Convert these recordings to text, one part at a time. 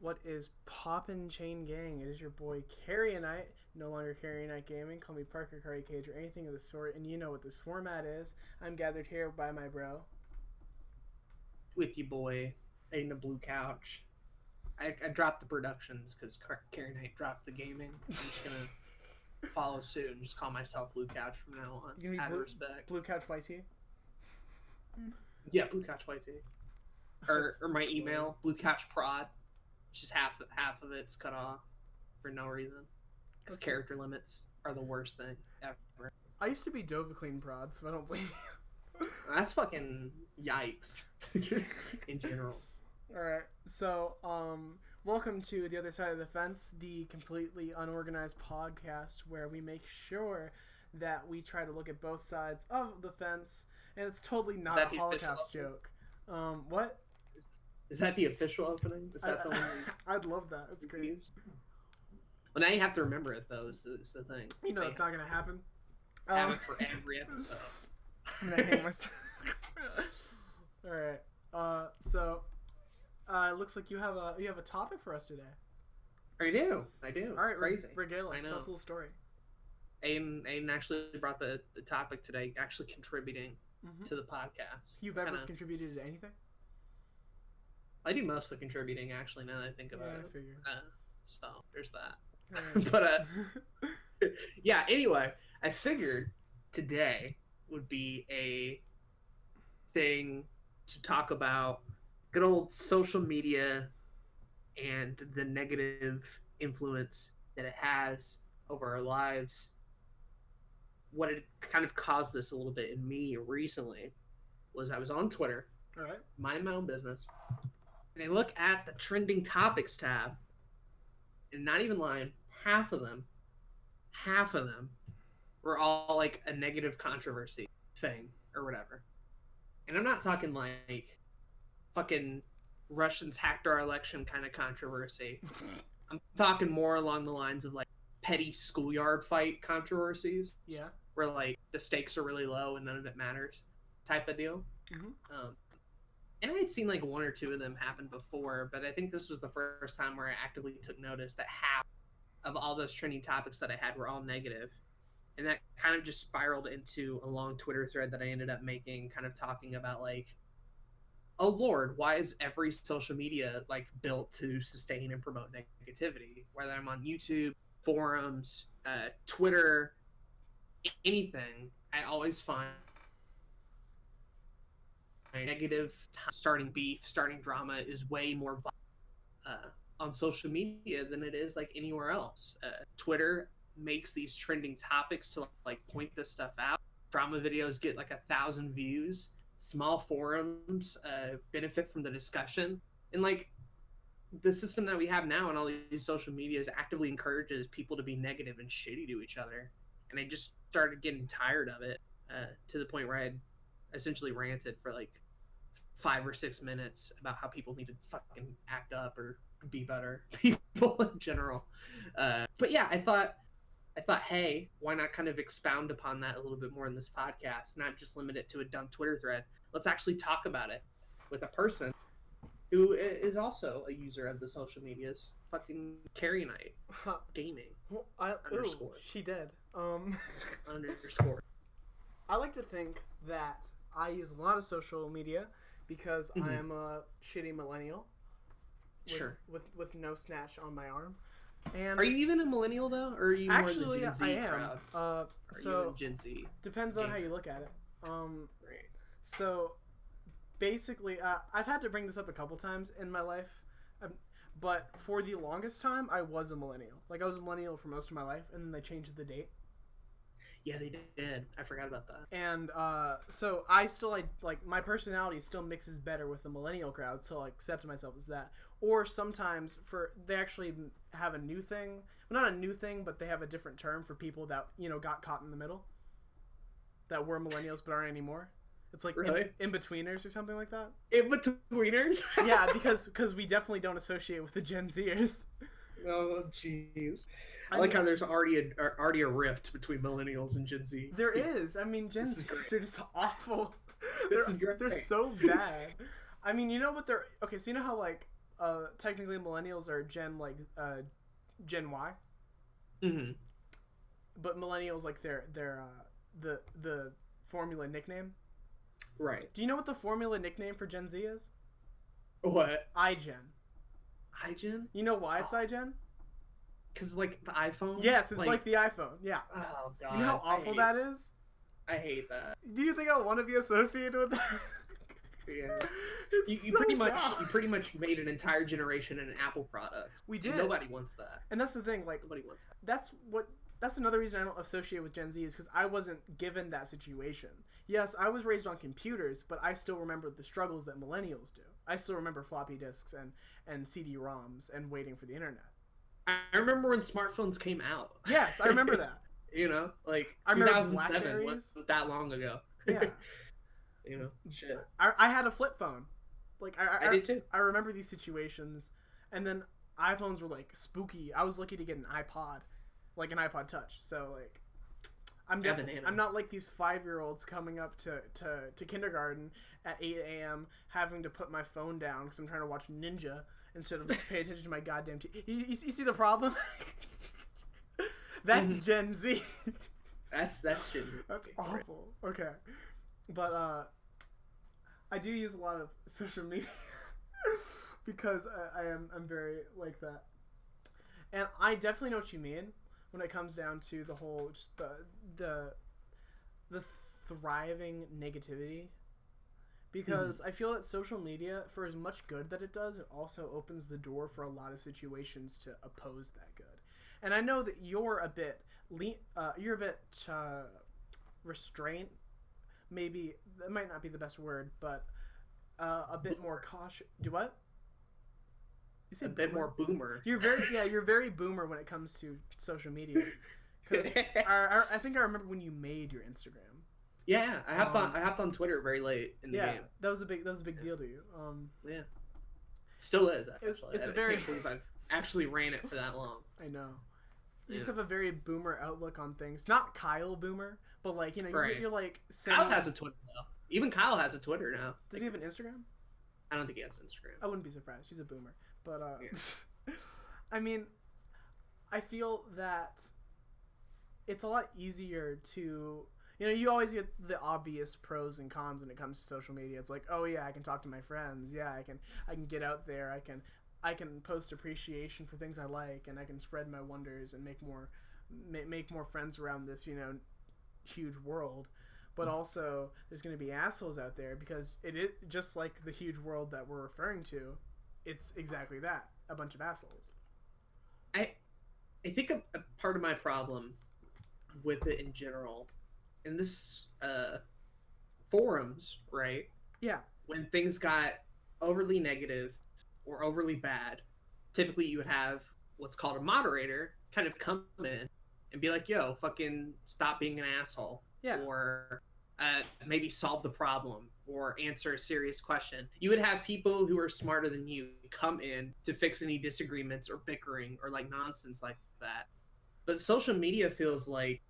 What is poppin' chain gang? It is your boy Karionyte, no longer Karionyte Gaming. Call me Parker Curry Cage or anything of the sort, and you know what this format is. I'm gathered here by my bro. With you, boy, in the blue couch. I dropped the productions because Karionyte dropped the gaming. I'm just gonna follow suit and just call myself Blue Couch from now on. You Out blue, of respect. Blue Couch YT? Yeah, Blue Couch YT. Or my email, Blue Couch Prod. Just half of it's cut off for no reason. Because character limits are the worst thing ever. I used to be Dovahclean Prod, so I don't blame you. That's fucking yikes. In general. Alright, so, welcome to The Other Side of the Fence, the completely unorganized podcast where we make sure that we try to look at both sides of the fence, and it's totally not a Holocaust joke. What? Is that the official opening? Is that the one? I'd love that. It's great. Well, now you have to remember it, though, is the thing. You know it's not going to happen. Have it for every episode. I'm going to hang myself. Alright. So, it looks like you have a topic for us today. I do. Alright, crazy. Regale us. Tell us a little story. Aiden actually brought the topic today, actually contributing to the podcast. You've ever contributed to anything? I do most of the contributing, actually, now that I think about it. I figure. So, there's that. But, yeah, anyway, I figured today would be a thing to talk about good old social media and the negative influence that it has over our lives. What it kind of caused this a little bit in me recently was I was on Twitter, minding my own business, and I look at the trending topics tab, and not even lying, half of them were all like a negative controversy thing or whatever. And I'm not talking like fucking Russians hacked our election kind of controversy. I'm talking more along the lines of like petty schoolyard fight controversies. Yeah. Where like the stakes are really low and none of it matters type of deal. And I had seen like one or two of them happen before, but I think this was the first time where I actively took notice that half of all those trending topics that I had were all negative. And that kind of just spiraled into a long Twitter thread that I ended up making, kind of talking about like, oh Lord, why is every social media like built to sustain and promote negativity? Whether I'm on YouTube, forums, Twitter, anything, I always find negative starting beef, starting drama is way more on social media than it is like anywhere else. Twitter makes these trending topics to like point this stuff out. Drama videos get like 1,000 views. Small forums benefit from the discussion, and like the system that we have now on all these social medias actively encourages people to be negative and shitty to each other. And I just started getting tired of it to the point where I had essentially ranted for like 5 or 6 minutes about how people need to fucking act up or be better people in general. But yeah, I thought, hey, why not kind of expound upon that a little bit more in this podcast, not just limit it to a dumb Twitter thread. Let's actually talk about it with a person who is also a user of the social medias. Fucking Karionyte Gaming. Well, underscore. She did. Underscore. I like to think that I use a lot of social media because I am a shitty millennial. With no snatch on my arm. And are you even a millennial though, or are you actually more the Gen Z I am. crowd? Are so you Gen Z? Depends on how you look at it. Right. So basically, I've had to bring this up a couple times in my life, but for the longest time, I was a millennial. Like I was a millennial for most of my life, and then they changed the date. Yeah, they did. I forgot about that. And so I still like my personality still mixes better with the millennial crowd, so I accept myself as that. Or sometimes they actually have a new thing. Well, not a new thing, but they have a different term for people that, you know, got caught in the middle. That were millennials but aren't anymore. It's like really? in-betweeners or something like that. In-betweeners? Yeah, because we definitely don't associate with the Gen Zers. Oh, jeez. I like how there's already a rift between millennials and Gen Z. There is. I mean, Gen Zers are just awful. This is great. They're so bad. I mean, you know what they're... Okay, so you know how, like, technically millennials are Gen Y, Mm-hmm. but millennials like their the formula nickname. Right. Do you know what the formula nickname for Gen Z is? What? iGen. iGen? You know why it's iGen? Because like the iPhone. Yes, it's like the iPhone. Yeah. Oh god. You know how awful that is? I hate that. Do you think I want to be associated with that? Yeah. You So pretty much bad. you pretty much made an entire generation an Apple product. We did. And nobody wants that. And that's the thing, like Nobody wants that. that's another reason I don't associate with Gen Z is because I wasn't given that situation. Yes, I was raised on computers, but I still remember the struggles that millennials do. I still remember floppy disks and CD-ROMs and waiting for the internet. I remember when smartphones came out. Yes, I remember that. You know, like I remember 2007 Blackberries. wasn't that long ago. Yeah. You know, shit. I had a flip phone. Like I did too. I remember these situations, and then iPhones were like spooky. I was lucky to get an iPod, like an iPod Touch. So like, I'm not like these 5-year-olds coming up to kindergarten at 8 a.m. having to put my phone down because I'm trying to watch Ninja instead of pay attention to my goddamn You see the problem? That's Gen Z. That's Gen Z. That's awful. Okay, but I do use a lot of social media because I'm very like that, and I definitely know what you mean when it comes down to the whole just the thriving negativity, because I feel that social media, for as much good that it does, it also opens the door for a lot of situations to oppose that good. And I know that you're a bit restrained. Maybe that might not be the best word, but a bit more cautious. Do what? You say a bit more boomer. You're very boomer when it comes to social media. Because I think I remember when you made your Instagram. Yeah, I hopped on Twitter very late in the game. That was a big deal to you. Yeah, still is actually. It's I a very. can't believe I've actually ran it for that long. I know. You just have a very boomer outlook on things. Not Kyle boomer, but like you're like saying. Kyle has a Twitter now. Even Kyle has a Twitter now. Does he have an Instagram? I don't think he has an Instagram. I wouldn't be surprised. He's a boomer, but I mean, I feel that it's a lot easier to. You always get the obvious pros and cons when it comes to social media. It's like, oh yeah, I can talk to my friends. Yeah, I can get out there. I can post appreciation for things I like, and I can spread my wonders and make more friends around this, huge world. But also, there's going to be assholes out there because it is just like the huge world that we're referring to. It's exactly that, a bunch of assholes. I think a part of my problem with it in general, in this forums, right? Yeah. When things got overly negative or overly bad, typically you would have what's called a moderator kind of come in and be like, yo, fucking stop being an asshole. Yeah. Or maybe solve the problem or answer a serious question. You would have people who are smarter than you come in to fix any disagreements or bickering or like nonsense like that. But social media feels like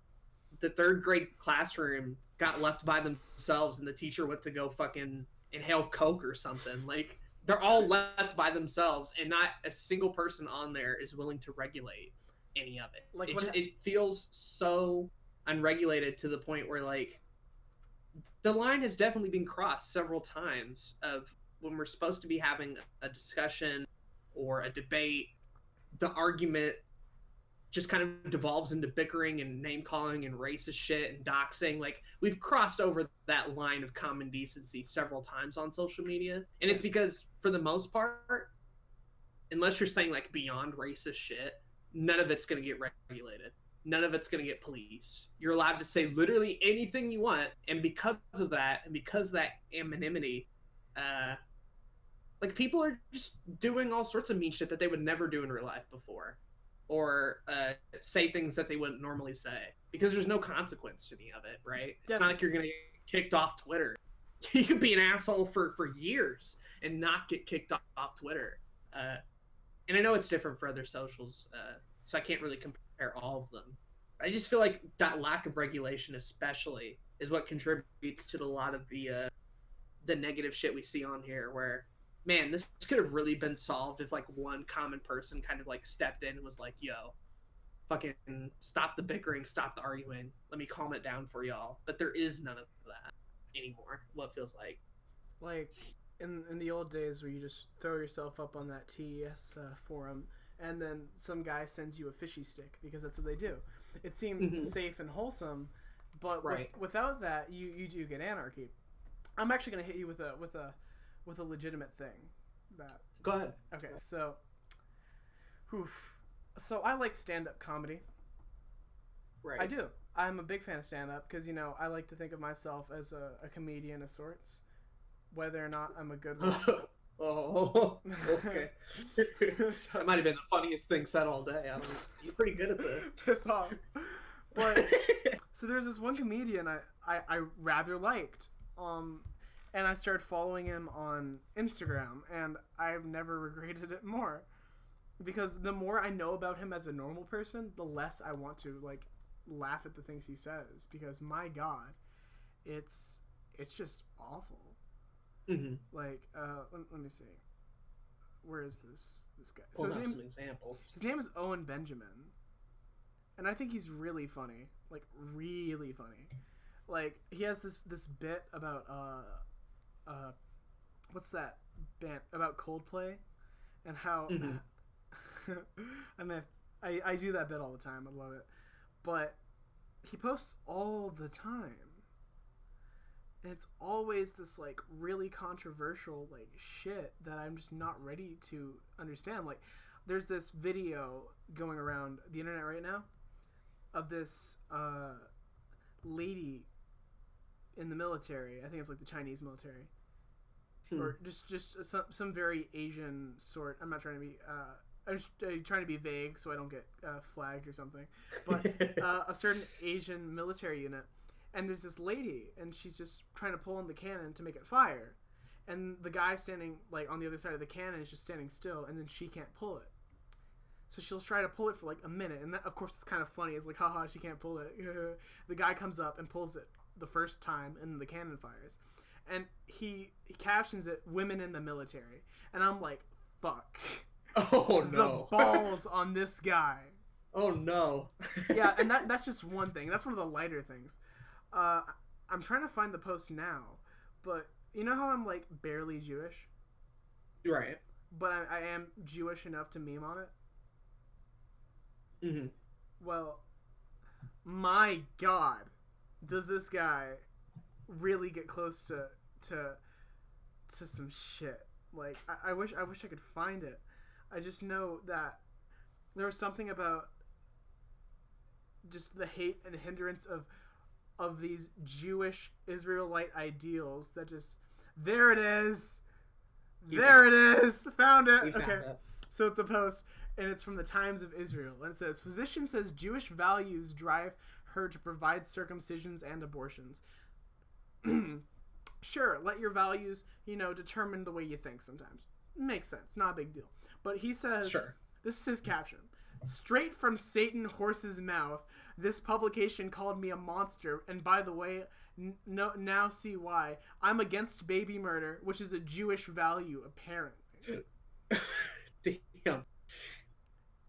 the third grade classroom got left by themselves and the teacher went to go fucking inhale coke or something. Like, they're all left by themselves and not a single person on there is willing to regulate any of it. Like, it feels so unregulated to the point where, like, the line has definitely been crossed several times of when we're supposed to be having a discussion or a debate, the argument just kind of devolves into bickering and name calling and racist shit and doxing. Like, we've crossed over that line of common decency several times on social media. And it's because, for the most part, unless you're saying like beyond racist shit, none of it's going to get regulated. None of it's going to get policed. You're allowed to say literally anything you want. And because of that, and because of that anonymity, like, people are just doing all sorts of mean shit that they would never do in real life before. Or say things that they wouldn't normally say. Because there's no consequence to any of it, right? Definitely. It's not like you're going to get kicked off Twitter. You could be an asshole for years and not get kicked off Twitter. And I know it's different for other socials, so I can't really compare all of them. I just feel like that lack of regulation especially is what contributes to a lot of the negative shit we see on here, where man, this could have really been solved if like one common person kind of like stepped in and was like, yo, fucking stop the bickering, stop the arguing, let me calm it down for y'all. But there is none of that anymore, what feels like. Like in the old days where you just throw yourself up on that TES forum, and then some guy sends you a fishy stick because that's what they do. It seems safe and wholesome, but without that, you do get anarchy. I'm actually gonna hit you with a legitimate thing. Go ahead. Okay, so, so I like stand-up comedy. Right. I do. I'm a big fan of stand-up because, you know, I like to think of myself as a comedian of sorts, whether or not I'm a good one. Oh, okay. That might have been the funniest thing said all day. You're pretty good at this. Piss off. But so there's this one comedian I rather liked, and I started following him on Instagram, and I've never regretted it more, because the more I know about him as a normal person, the less I want to like laugh at the things he says, because my God, it's just awful. Like, let me see. Where is this guy? So some examples. His name is Owen Benjamin, and I think he's really funny. Like, really funny. Like, he has this bit about what's that band about Coldplay, and how I do that bit all the time. I love it, but he posts all the time. And it's always this, like, really controversial, like, shit that I'm just not ready to understand. Like, there's this video going around the internet right now of this lady in the military. I think it's, like, the Chinese military. Or just some very Asian sort. I'm not trying to be... I'm just trying to be vague so I don't get flagged or something. But a certain Asian military unit. And there's this lady, and she's just trying to pull on the cannon to make it fire. And the guy standing, like, on the other side of the cannon is just standing still, and then she can't pull it. So she'll try to pull it for, like, a minute. And that, of course, it's kind of funny. It's like, haha, she can't pull it. The guy comes up and pulls it the first time, and the cannon fires. And he captions it, "Women in the Military." And I'm like, fuck. Oh, no. The balls on this guy. Oh, no. Yeah, and that's just one thing. That's one of the lighter things. I'm trying to find the post now, but you know how I'm, like, barely Jewish? Right. But I am Jewish enough to meme on it? Well, my God, does this guy really get close to some shit. Like, I wish I could find it. I just know that there was something about just the hate and hindrance of these Jewish Israelite ideals that just... There it is! There it is! Found it! Okay. So it's a post, and it's from the Times of Israel. And it says, "Physician says Jewish values drive her to provide circumcisions and abortions." Sure, let your values, determine the way you think sometimes. Makes sense. Not a big deal. But he says... Sure. This is his caption. "Straight from Satan horse's mouth, this publication called me a monster, and by the way, now see why. I'm against baby murder, which is a Jewish value, apparently." Damn.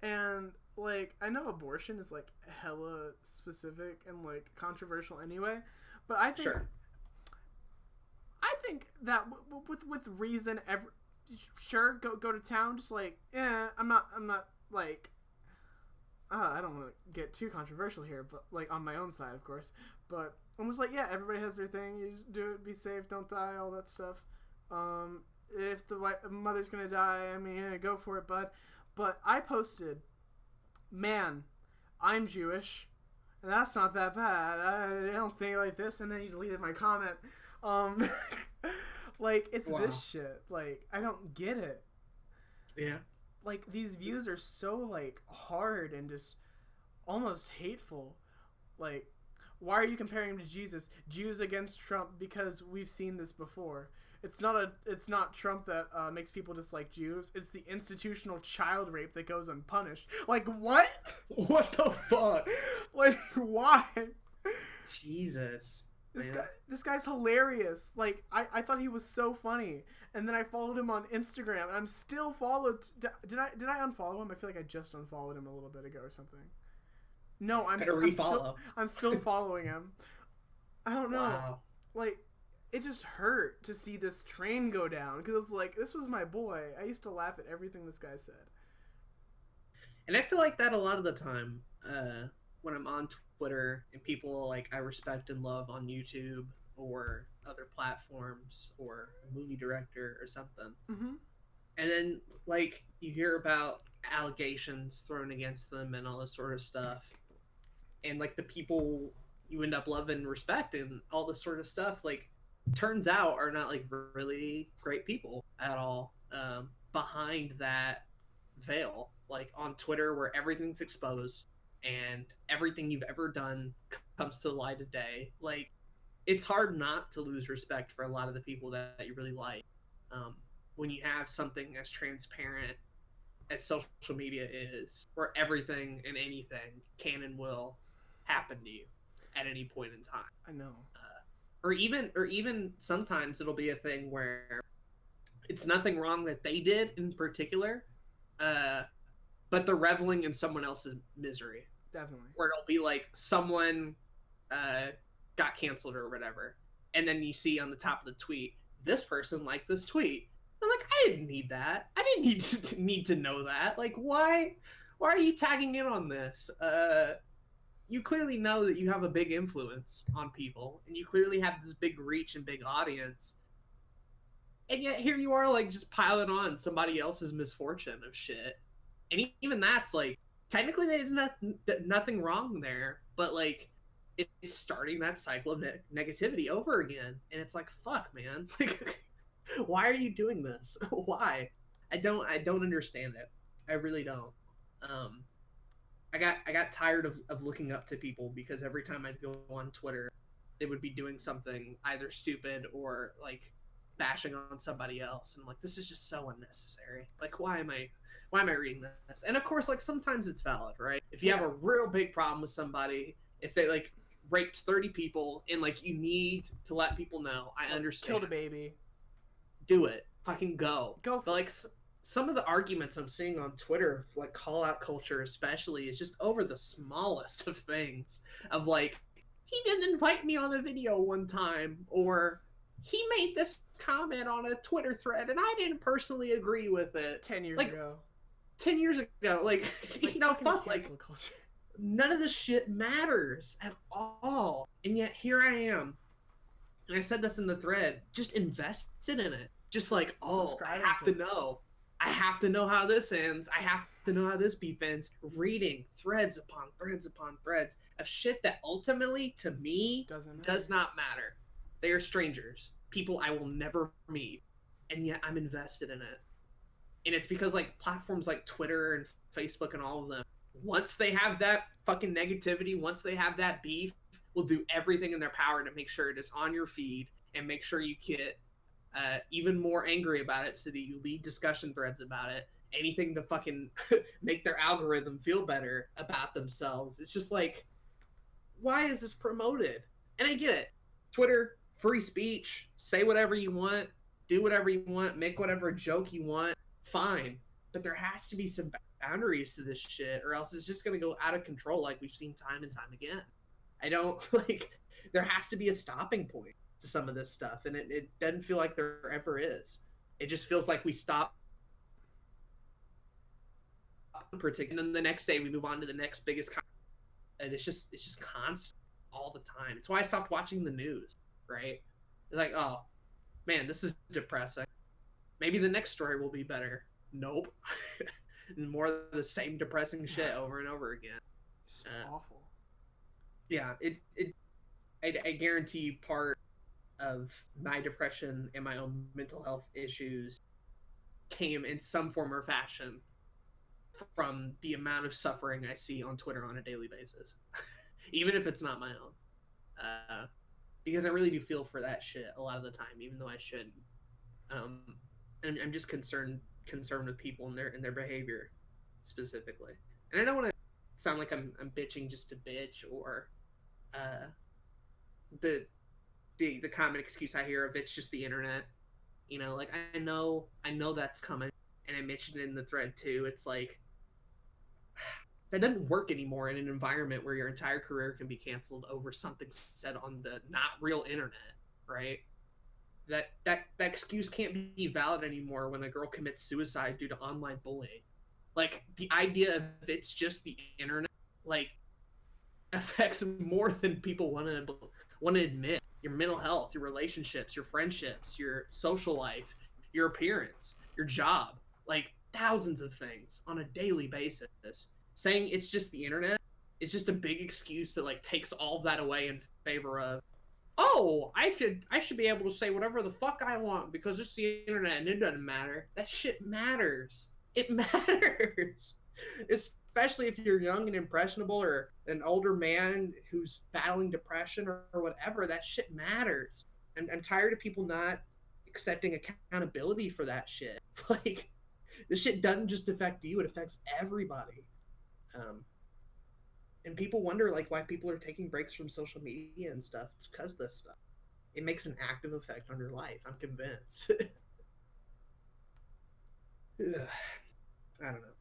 And, like, I know abortion is, like, hella specific and, like, controversial anyway, but I think... Sure. I think that with reason, sure, go to town, just like, I'm not, like... I don't want to get too controversial here, but, like, on my own side, of course. But I'm just like, yeah, everybody has their thing. You just do it, be safe, don't die, all that stuff. If the mother's gonna die, I mean, yeah, go for it, bud. But I posted, "Man, I'm Jewish, and that's not that bad. I don't think like this." And then he deleted my comment. Like, it's this shit. Like, I don't get it. Yeah. Like, these views are so, like, hard and just almost hateful. Like, why are you comparing him to Jesus? Jews against Trump because we've seen this before. It's not Trump that makes people dislike Jews. It's the institutional child rape that goes unpunished. Like, what? What the fuck? Like, why? Jesus. man. This guy's hilarious. Like I thought he was so funny, and then I followed him on Instagram, and I'm still followed. Did I unfollow him? I feel like I just unfollowed him a little bit ago or something. No, Better refollow. I'm still following him. I don't know. Wow. Like, it just hurt to see this train go down because it's like this was my boy. I used to laugh at everything this guy said. And I feel like that a lot of the time when I'm on Twitter and people like I respect and love on YouTube or other platforms or a movie director or something. Mm-hmm. And then like you hear about allegations thrown against them and all this sort of stuff. And like the people you end up loving and respect and all this sort of stuff, like turns out are not like really great people at all behind that veil, like on Twitter where everything's exposed and everything you've ever done comes to the light of day. Like it's hard not to lose respect for a lot of the people that you really like when you have something as transparent as social media is, where everything and anything can and will happen to you at any point in time. I know. Or even sometimes it'll be a thing where it's nothing wrong that they did in particular, but they're reveling in someone else's misery. Definitely. Where it'll be like someone got canceled or whatever, and then you see on the top of the tweet, this person liked this tweet. I'm like, I didn't need that. I didn't need to know that. Like, why are you tagging in on this? You clearly know that you have a big influence on people, and you clearly have this big reach and big audience, and yet here you are, like, just piling on somebody else's misfortune of shit. And even that's like, technically they did nothing wrong there, but like, it's starting that cycle of negativity over again, and it's like, fuck, man, like. Why are you doing this? Why? I don't understand it. I really don't. I got tired of looking up to people because every time I'd go on Twitter, they would be doing something either stupid or like bashing on somebody else, and I'm like, this is just so unnecessary. Like, why am I reading this? And of course, like sometimes it's valid, right? If you have a real big problem with somebody, if they like raped 30 people and like you need to let people know, I understand. Killed a baby. Do it. Fucking go. Go. But like some of the arguments I'm seeing on Twitter, like call out culture especially, is just over the smallest of things. Of like, he didn't invite me on a video one time, or he made this comment on a Twitter thread and I didn't personally agree with it. 10 years like, ago. 10 years ago. Like you know, fuck, like culture. None of this shit matters at all. And yet here I am. And I said this in the thread, just invested in it. Just like, oh, I have to know. I have to know how this ends. I have to know how this beef ends. Reading threads upon threads upon threads of shit that ultimately, to me, does not matter. They are strangers. People I will never meet. And yet I'm invested in it. And it's because, like, platforms like Twitter and Facebook and all of them, once they have that fucking negativity, once they have that beef, will do everything in their power to make sure it is on your feed and make sure you get even more angry about it so that you lead discussion threads about it. Anything to fucking make their algorithm feel better about themselves. It's just like, why is this promoted? And I get it. Twitter, free speech, say whatever you want, do whatever you want, make whatever joke you want, fine. But there has to be some boundaries to this shit, or else it's just going to go out of control like we've seen time and time again. I don't, like, there has to be a stopping point to some of this stuff, and it doesn't feel like there ever is. It just feels like we stop, and then the next day we move on to the next biggest, and it's just constant all the time. It's why I stopped watching the news, right? It's like, oh, man, this is depressing. Maybe the next story will be better. Nope. More of the same depressing shit over and over again. It's awful. Yeah, I guarantee you part of my depression and my own mental health issues came in some form or fashion from the amount of suffering I see on Twitter on a daily basis, even if it's not my own. Because I really do feel for that shit a lot of the time, even though I shouldn't. And I'm just concerned with people and their behavior specifically. And I don't want to sound like I'm bitching just to bitch, or the common excuse I hear of it's just the internet. You know, like I know that's coming, and I mentioned it in the thread too. It's like that doesn't work anymore in an environment where your entire career can be canceled over something said on the not real internet, right? That excuse can't be valid anymore when a girl commits suicide due to online bullying. Like the idea of it's just the internet, like affects more than people want to admit. Your mental health, your relationships, your friendships, your social life, your appearance, your job, like thousands of things on a daily basis. Saying it's just the internet, it's just a big excuse that like takes all of that away in favor of, oh, I should be able to say whatever the fuck I want because it's the internet and it doesn't matter. That shit matters. It matters. Especially if you're young and impressionable or an older man who's battling depression or whatever, that shit matters. And I'm tired of people not accepting accountability for that shit. Like, this shit doesn't just affect you, it affects everybody. And people wonder like why people are taking breaks from social media and stuff. It's because of this stuff. It makes an active effect on your life. I'm convinced. I don't know.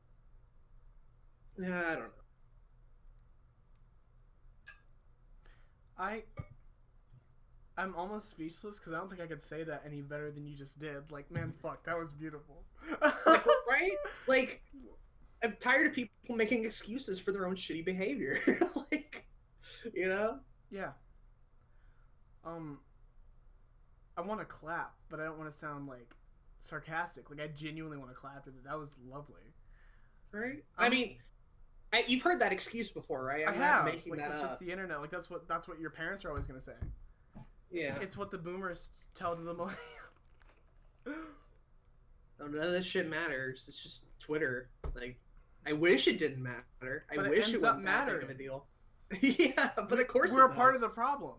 Yeah, I don't know. I'm almost speechless because I don't think I could say that any better than you just did. Like, man, fuck, that was beautiful. Like, right? Like, I'm tired of people making excuses for their own shitty behavior. Like, you know? Yeah. I want to clap, but I don't want to sound like sarcastic. Like, I genuinely want to clap at it. That was lovely. Right? I mean, you've heard that excuse before, right? I have. Not making like, that it's up. just the internet. Like, that's what your parents are always gonna say. Yeah. It's what the boomers tell to the millennials. Oh, none of this shit matters. It's just Twitter. Like, I wish it didn't matter. I wish it wasn't that big of a deal. Yeah, but of course we're a part of the problem.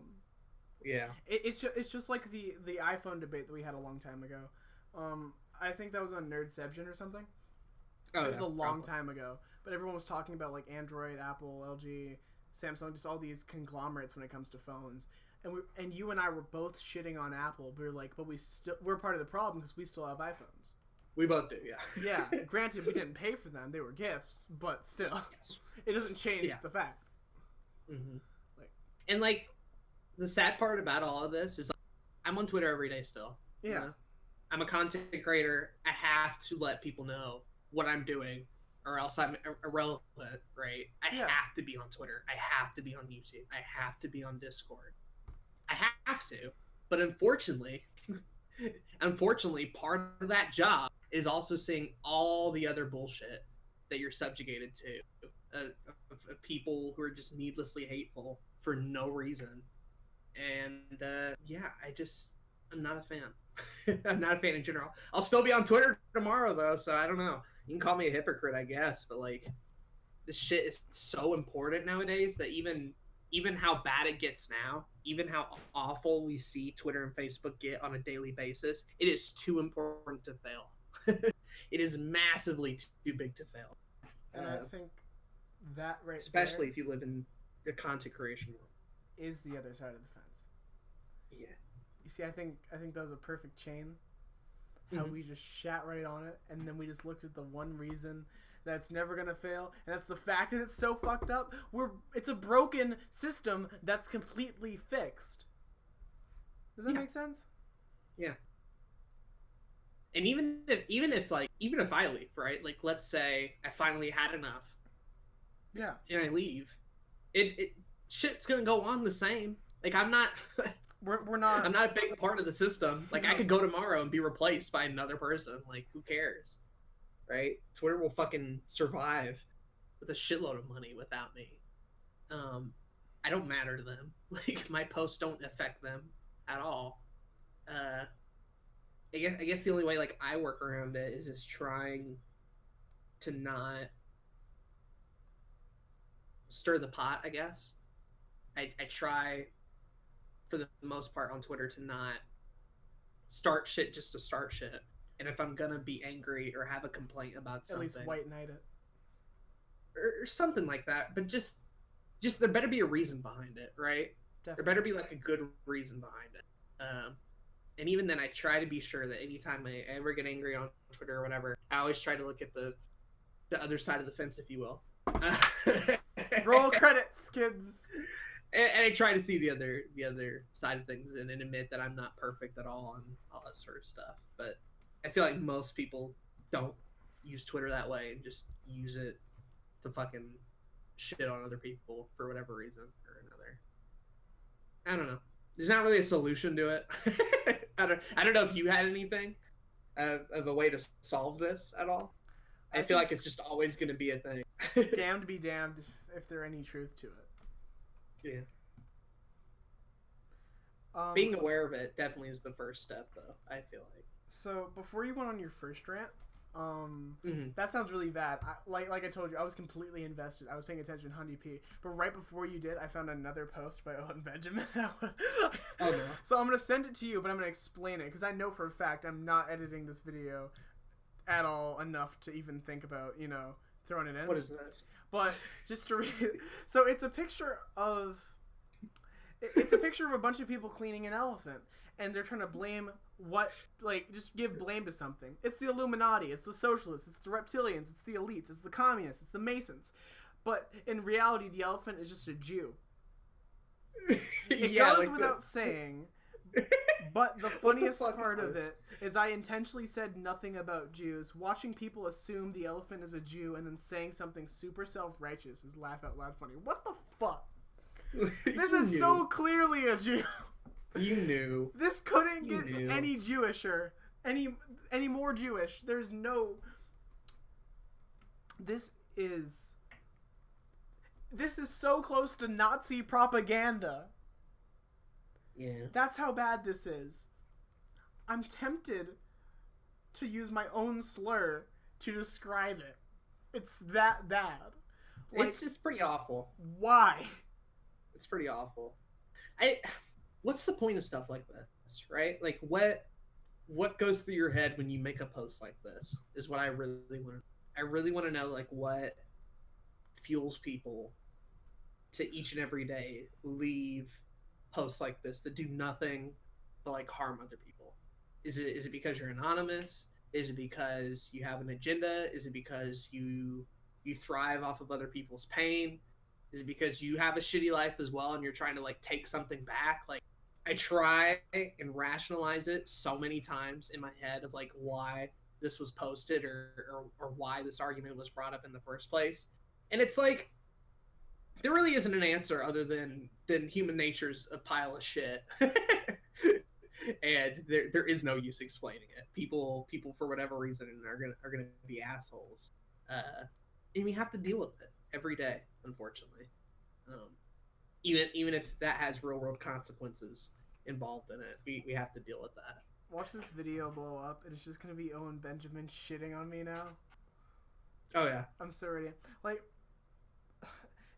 Yeah. It's just like the iPhone debate that we had a long time ago. I think that was on Nerdception or something. It was a long time ago, but everyone was talking about like Android, Apple, LG, Samsung, just all these conglomerates when it comes to phones. And you and I were both shitting on Apple. We were like, but we're part of the problem because we still have iPhones. We both do, yeah. Yeah, granted, we didn't pay for them; they were gifts, but still, yes. It doesn't change the fact. Mm-hmm. Like, the sad part about all of this is, like, I'm on Twitter every day still. Yeah. You know? I'm a content creator. I have to let people know what I'm doing, or else I'm irrelevant, right? I have to be on Twitter. I have to be on YouTube. I have to be on Discord. I have to. But unfortunately, part of that job is also seeing all the other bullshit that you're subjugated to, of people who are just needlessly hateful for no reason. And I'm not a fan. I'm not a fan in general. I'll still be on Twitter tomorrow though, so I don't know. You can call me a hypocrite, I guess, but like, this shit is so important nowadays that even how bad it gets now, even how awful we see Twitter and Facebook get on a daily basis, it is too important to fail. It is massively too big to fail. And I think that especially if you live in the content creation world, is the other side of the fence. Yeah. You see, I think that was a perfect chain. How we just shat right on it, and then we just looked at the one reason that's never gonna fail, and that's the fact that it's so fucked up. It's a broken system that's completely fixed. Does that make sense? Yeah. And even if I leave, right? Like, let's say I finally had enough. Yeah. And I leave, it shit's gonna go on the same. Like, I'm not. We're not. I'm not a big part of the system. Like, I could go tomorrow and be replaced by another person. Like, who cares? Right? Twitter will fucking survive with a shitload of money without me. I don't matter to them. Like, my posts don't affect them at all. I guess the only way like I work around it is just trying to not stir the pot, I guess. I try for the most part on Twitter to not start shit just to start shit. And if I'm gonna be angry or have a complaint about something, at least white knight it, or something like that. But just there better be a reason behind it, right? There better be like a good reason behind it. And even then, I try to be sure that anytime I ever get angry on Twitter or whatever, I always try to look at the other side of the fence, if you will. Roll credits, kids. And I try to see the other side of things and admit that I'm not perfect at all and all that sort of stuff. But I feel like most people don't use Twitter that way and just use it to fucking shit on other people for whatever reason or another. I don't know. There's not really a solution to it. I don't know if you had anything of a way to solve this at all. I feel like it's just always going to be a thing. Damned be damned if there any truth to it. Yeah. Being aware of it definitely is the first step, though, I feel like. So, before you went on your first rant, that sounds really bad. Like I told you, I was completely invested. I was paying attention, Honey P. But right before you did, I found another post by Owen Benjamin. Oh, no. So I'm going to send it to you, but I'm going to explain it, because I know for a fact I'm not editing this video at all enough to even think about, throwing it in. What is this? But just to read, so it's a picture of a bunch of people cleaning an elephant, and they're trying to blame just give blame to something. It's the Illuminati, it's the socialists, it's the reptilians, it's the elites, it's the communists, it's the Masons. But in reality, the elephant is just a Jew. It goes without saying. But the funniest part of it is I intentionally said nothing about Jews. Watching people assume the elephant is a Jew and then saying something super self-righteous is laugh out loud funny. What the fuck? This is so clearly a Jew. You knew. This couldn't get any Jewisher, any more Jewish. There's no. This is so close to Nazi propaganda. Yeah. That's how bad this is. I'm tempted to use my own slur to describe it. It's that bad. It's pretty awful. Why? It's pretty awful. What's the point of stuff like this, right? Like, what goes through your head when you make a post like this is what I really want. I really want to know, like, what fuels people to each and every day leave posts like this that do nothing but like harm other people. Is it because you're anonymous? Is it because you have an agenda? Is it because you thrive off of other people's pain? Is it because you have a shitty life as well and you're trying to like take something back? Like, I try and rationalize it so many times in my head of like why this was posted or why this argument was brought up in the first place. And it's like, there really isn't an answer other than human nature's a pile of shit. And there is no use explaining it. People for whatever reason are gonna be assholes. And we have to deal with it every day, unfortunately. Even if that has real world consequences involved in it, we have to deal with that. Watch this video blow up, and it's just gonna be Owen Benjamin shitting on me now. Oh yeah. I'm so ready. Like,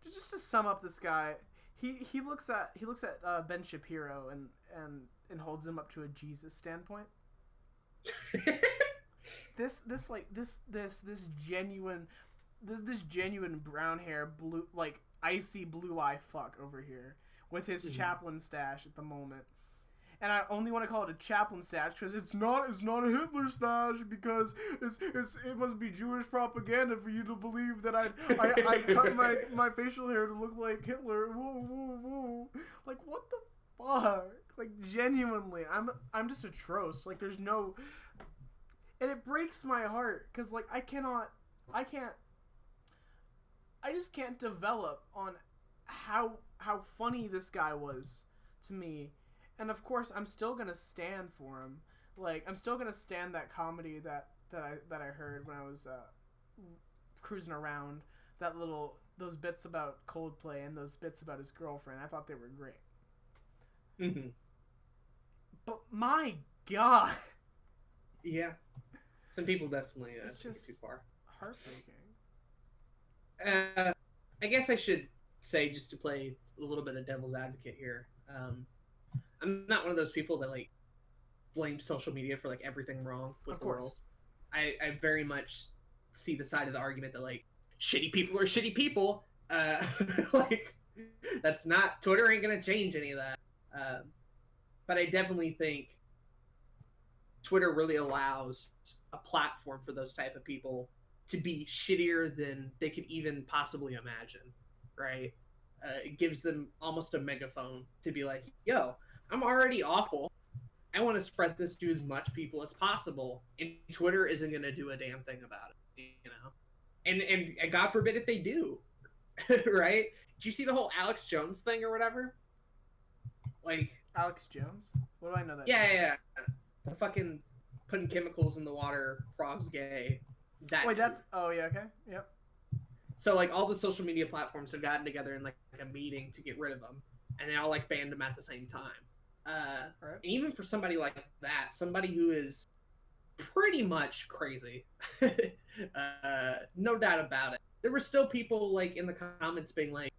just to sum up this guy, he looks at Ben Shapiro and holds him up to a Jesus standpoint. this genuine brown hair, blue, like icy blue eye fuck over here with his Chaplin stash at the moment. And I only want to call it a Chaplin stash because it's not a Hitler stash, because it must be Jewish propaganda for you to believe that I cut my facial hair to look like Hitler. Whoa, whoa, whoa! Like, what the fuck? Like, genuinely, I'm just atrocious. Like, there's no, and it breaks my heart because like I just can't develop on how funny this guy was to me. And of course, I'm still gonna stand for him. Like, I'm still gonna stand that comedy that I heard when I was cruising around. Those bits about Coldplay and those bits about his girlfriend. I thought they were great. Mm-hmm. But my God. Yeah. Some people definitely it's take just it too far. Heartbreaking. I guess I should say, just to play a little bit of devil's advocate here. I'm not one of those people that like blame social media for like everything wrong with the world. I very much see the side of the argument that like shitty people are shitty people. Like, That's not Twitter ain't gonna change any of that. But I definitely think Twitter really allows a platform for those type of people to be shittier than they could even possibly imagine, right? It gives them almost a megaphone to be like, yo, I'm already awful. I want to spread this to as much people as possible, and Twitter isn't going to do a damn thing about it, you know? And God forbid if they do, right? Did you see the whole Alex Jones thing or whatever? Like, Alex Jones? What do I know that? yeah. The fucking putting chemicals in the water, frogs gay. Wait, that's... Oh, yeah, okay. Yep. So, like, all the social media platforms have gotten together in, like, a meeting to get rid of them. And they all, like, banned them at the same time. Right. And even for somebody like that, somebody who is pretty much crazy, no doubt about it, there were still people, like, in the comments being like,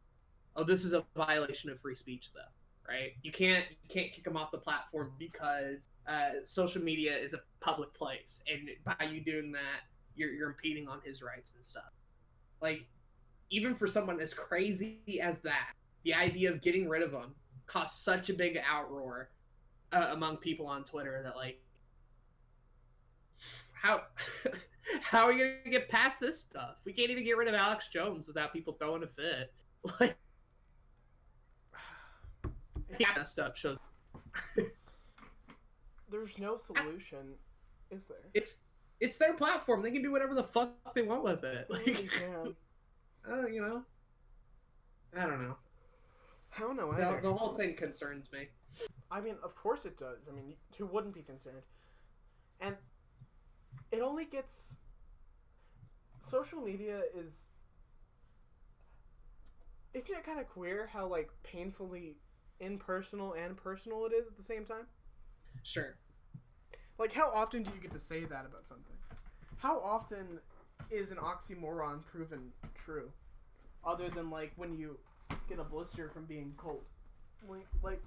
oh, this is a violation of free speech, though. Right? You can't kick him off the platform because social media is a public place, and by you doing that, you're impeding on his rights and stuff. Like, even for someone as crazy as that, the idea of getting rid of him caused such a big outroar among people on Twitter that, like, how how are we gonna get past this stuff? We can't even get rid of Alex Jones without people throwing a fit. Like, yeah, stuff shows. There's no solution, is there? It's their platform. They can do whatever the fuck they want with it. Like, you know, I don't know. I don't know either. The whole thing concerns me. I mean, of course it does. I mean, who wouldn't be concerned? And it only gets... Social media is... Isn't it kind of queer how, like, painfully impersonal and personal it is at the same time? Sure. Like, how often do you get to say that about something? How often is an oxymoron proven true? Other than, like, when you get a blister from being cold. Like,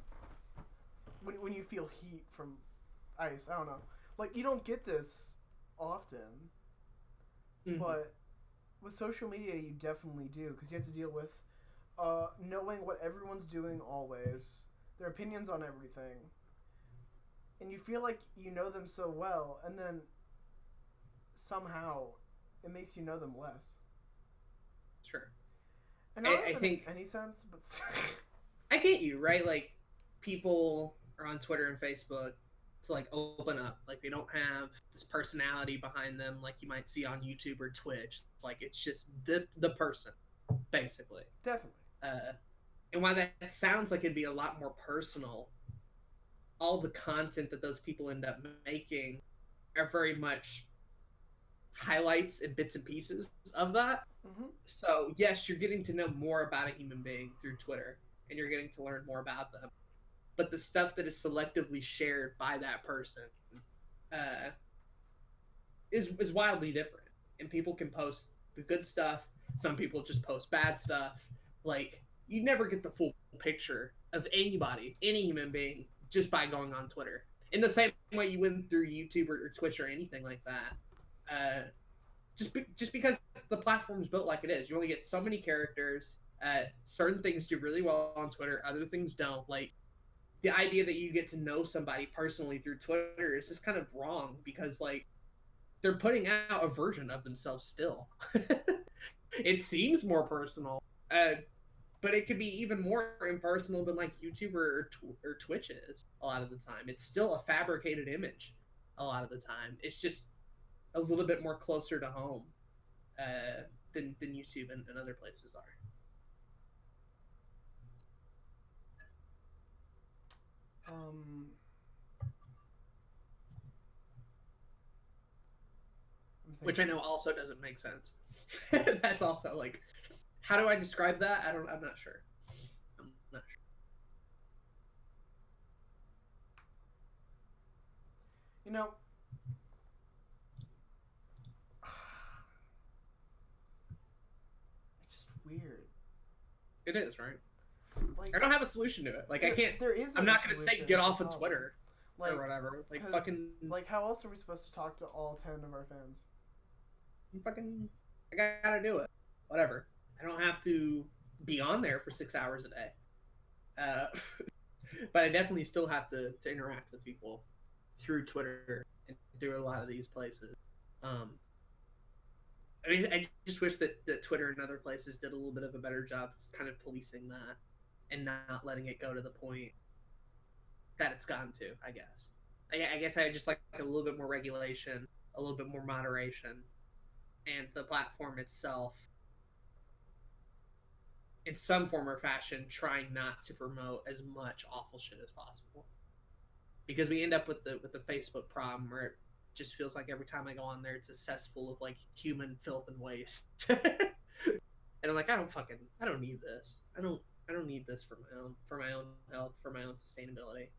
when you feel heat from ice. I don't know. Like, you don't get this often. Mm-hmm. But with social media, you definitely do. Because you have to deal with knowing what everyone's doing always. Their opinions on everything. And you feel like you know them so well, and then somehow it makes you know them less. Sure. And I don't think it makes any sense, but... I get you, right? Like, people are on Twitter and Facebook to, like, open up. Like, they don't have this personality behind them like you might see on YouTube or Twitch. Like, it's just the person, basically. Definitely. And while that sounds like it'd be a lot more personal, all the content that those people end up making are very much highlights and bits and pieces of that. Mm-hmm. So, yes, you're getting to know more about a human being through Twitter, and you're getting to learn more about them. But the stuff that is selectively shared by that person is wildly different. And people can post the good stuff. Some people just post bad stuff. Like, you never get the full picture of anybody, any human being, just by going on Twitter. In the same way you went through YouTube or Twitch or anything like that. Just because the platform's built like it is. You only get so many characters. Certain things do really well on Twitter. Other things don't. Like, the idea that you get to know somebody personally through Twitter is just kind of wrong because, like, they're putting out a version of themselves still. It seems more personal. But it could be even more impersonal than, like, YouTube or Twitch is a lot of the time. It's still a fabricated image a lot of the time. It's just a little bit more closer to home than YouTube and other places are. Which I know also doesn't make sense. That's also, like, how do I describe that? I'm not sure. I'm not sure. You know, it's just weird. It is, right? Like, I don't have a solution to it. Like, I can't. There is. I'm not going to say get off of Twitter or whatever. Like, fucking. Like, how else are we supposed to talk to all 10 of our fans? I gotta do it. Whatever. I don't have to be on there for 6 hours a day. Uh, but I definitely still have to interact with people through Twitter and through a lot of these places. Um, I mean, I just wish that Twitter and other places did a little bit of a better job kind of policing that and not letting it go to the point that it's gotten to, I guess. I guess I just like a little bit more regulation, a little bit more moderation, and the platform itself, in some form or fashion, trying not to promote as much awful shit as possible. Because we end up with the Facebook problem where it just feels like every time I go on there, it's a cesspool of like human filth and waste. And I'm like, I don't need this. I don't need this for my own health, for my own sustainability.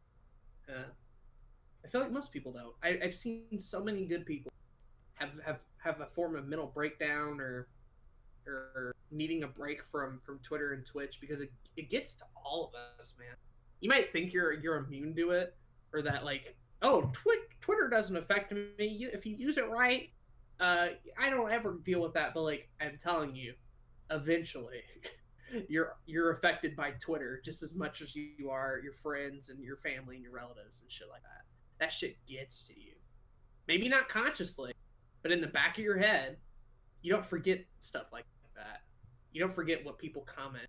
I feel like most people don't. I've seen so many good people have a form of mental breakdown or needing a break from Twitter and Twitch because it gets to all of us, man. You might think you're immune to it, or that like, oh, Twitter doesn't affect me if you use it right. I don't ever deal with that, but like I'm telling you, eventually, you're affected by Twitter just as much as you are your friends and your family and your relatives and shit like that. That shit gets to you. Maybe not consciously, but in the back of your head, you don't forget stuff like that. You don't forget what people comment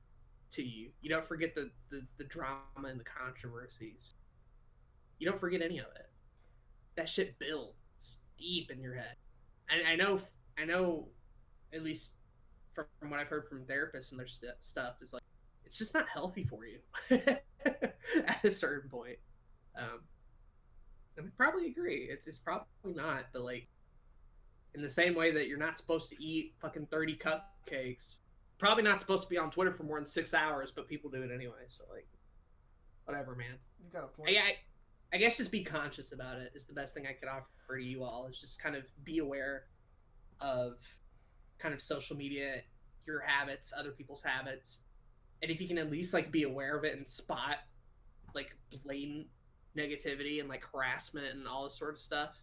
to you. You don't forget the drama and the controversies. You don't forget any of it. That shit builds deep in your head. And I know, at least from what I've heard from therapists and their stuff, is like it's just not healthy for you at a certain point. I probably agree. It's probably not, but like in the same way that you're not supposed to eat fucking 30 cupcakes, probably not supposed to be on Twitter for more than 6 hours, but people do it anyway. So like, whatever, man. You got a point. I guess just be conscious about it is the best thing I could offer to you all. Is just kind of be aware of kind of social media, your habits, other people's habits, and if you can at least like be aware of it and spot like blatant negativity and like harassment and all this sort of stuff,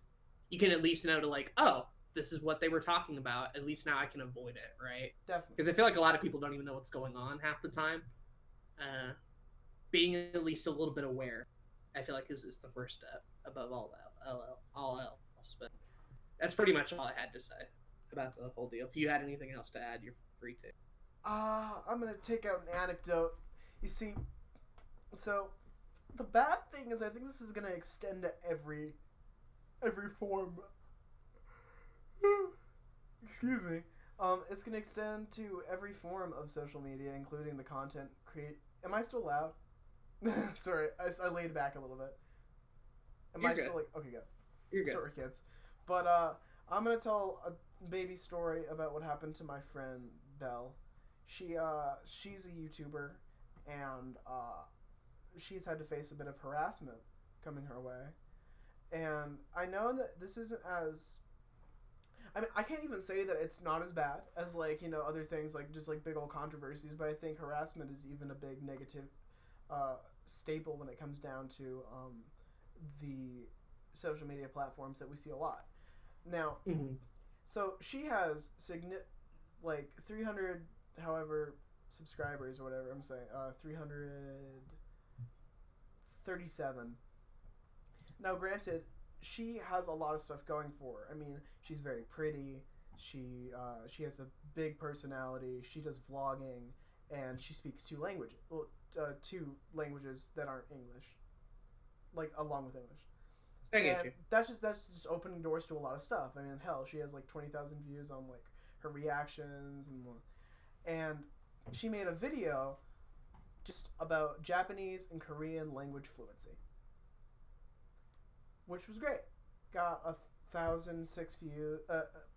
you can at least know to like, oh, this is what they were talking about. At least now I can avoid it, right? Definitely. Because I feel like a lot of people don't even know what's going on half the time. Being at least a little bit aware, I feel like is the first step above all else. But that's pretty much all I had to say about the whole deal. If you had anything else to add, you're free to. I'm gonna take out an anecdote. You see, so the bad thing is I think this is gonna extend to every form. Excuse me. It's gonna extend to every form of social media, including the content create. Am I still loud? Sorry, I laid back a little bit. You're good. Still like okay? Good. You're good. Sorry, kids. But I'm gonna tell a baby story about what happened to my friend Belle. She's a YouTuber, and she's had to face a bit of harassment coming her way. And I know that this isn't as... I mean, I can't even say that it's not as bad as, like, you know, other things, like, just, like, big old controversies, but I think harassment is even a big negative staple when it comes down to the social media platforms that we see a lot. Now, so she has, 300, however, subscribers or whatever, I'm saying, 337. Now, granted, she has a lot of stuff going for her. I mean, she's very pretty. She has a big personality. She does vlogging, and she speaks two languages. Well, two languages that aren't English, like along with English. I get you. That's just opening doors to a lot of stuff. I mean, hell, she has like 20,000 views on like her reactions and she made a video just about Japanese and Korean language fluency, which was great. Got 1,006 views,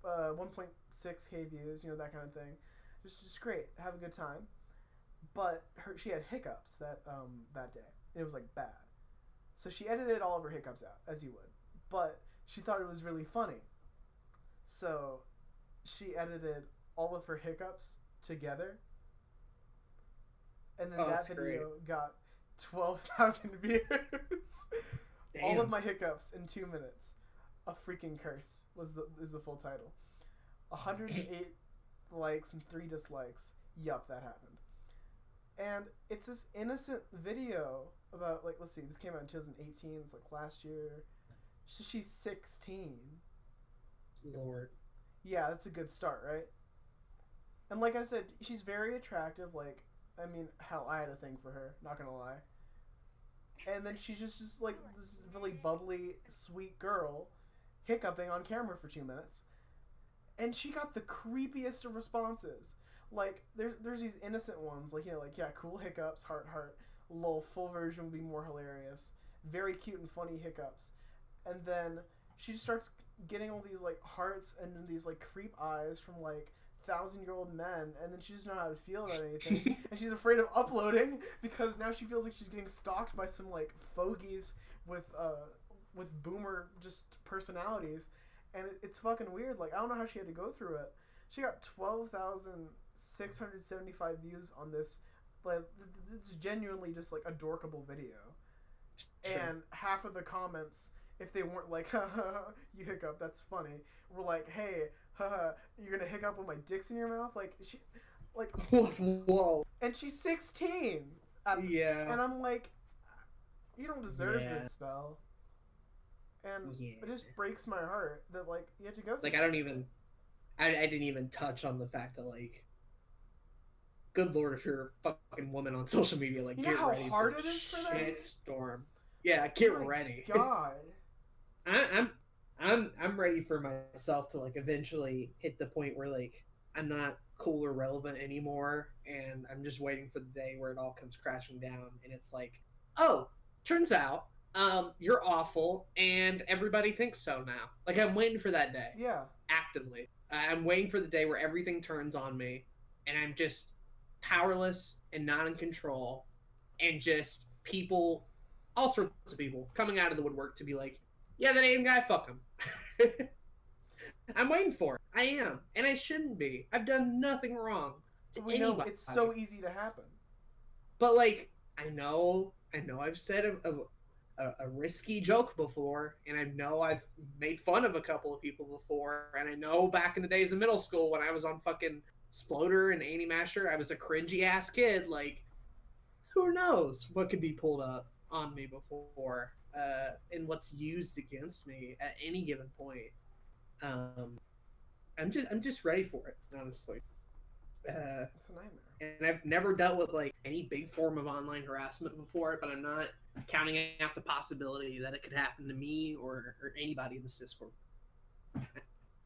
1.6k views, you know, that kind of thing. Just great. Have a good time. But she had hiccups that day. And it was like bad. So she edited all of her hiccups out, as you would. But she thought it was really funny. So she edited all of her hiccups together. And then that video got 12,000 views. Damn. All of my hiccups in 2 minutes. A freaking curse is the full title. 108 likes and 3 dislikes. Yup, that happened. And it's this innocent video about, like, let's see, this came out in 2018. It's like last year. So she's 16. Lord. Yeah, that's a good start, right? And like I said, she's very attractive. Like, I mean, hell, I had a thing for her. Not gonna lie. And then she's just like this really bubbly, sweet girl, hiccuping on camera for 2 minutes, and she got the creepiest of responses. Like, there's these innocent ones, like, like, yeah, cool hiccups, heart, heart. Lol, full version would be more hilarious. Very cute and funny hiccups. And then she just starts getting all these, like, hearts and then these, like, creep eyes from, like, 1,000-year-old men, and then she doesn't know how to feel about anything, and she's afraid of uploading because now she feels like she's getting stalked by some, like, fogies with boomer just personalities, and it's fucking weird. Like, I don't know how she had to go through it. She got 12,675 views on this. Like, it's genuinely just, like, a dorkable video. Sure. And half of the comments, if they weren't like, haha, you hiccup, that's funny, were like, hey, haha, you're gonna hiccup when my dick's in your mouth? Like, she, like, whoa. And she's 16. Yeah. And I'm like, you don't deserve this spell. And it just breaks my heart that, like, you have to go through. Like, I didn't even touch on the fact that, like, good lord, if you're a fucking woman on social media, like, you know get how ready hard for it is for them? Shitstorm. Yeah, get ready. God. I'm ready for myself to, like, eventually hit the point where, like, I'm not cool or relevant anymore, and I'm just waiting for the day where it all comes crashing down, and it's like, oh, turns out, you're awful, and everybody thinks so now. Like, I'm waiting for that day. Yeah. Actively. I'm waiting for the day where everything turns on me, and I'm just powerless and not in control, and just people, all sorts of people, coming out of the woodwork to be like, yeah, that Aiden guy, fuck him. I'm waiting for it. I am. And I shouldn't be. I've done nothing wrong to anybody. Know it's so easy to happen. But, like, I know I've said a risky joke before, and I know I've made fun of a couple of people before, and I know back in the days of middle school when I was on fucking Sploder and Annie Masher, I was a cringy ass kid. Like, who knows what could be pulled up on me before, and what's used against me at any given point. I'm just ready for it, honestly. It's a nightmare. And I've never dealt with, like, any big form of online harassment before, but I'm not counting out the possibility that it could happen to me or anybody in this Discord.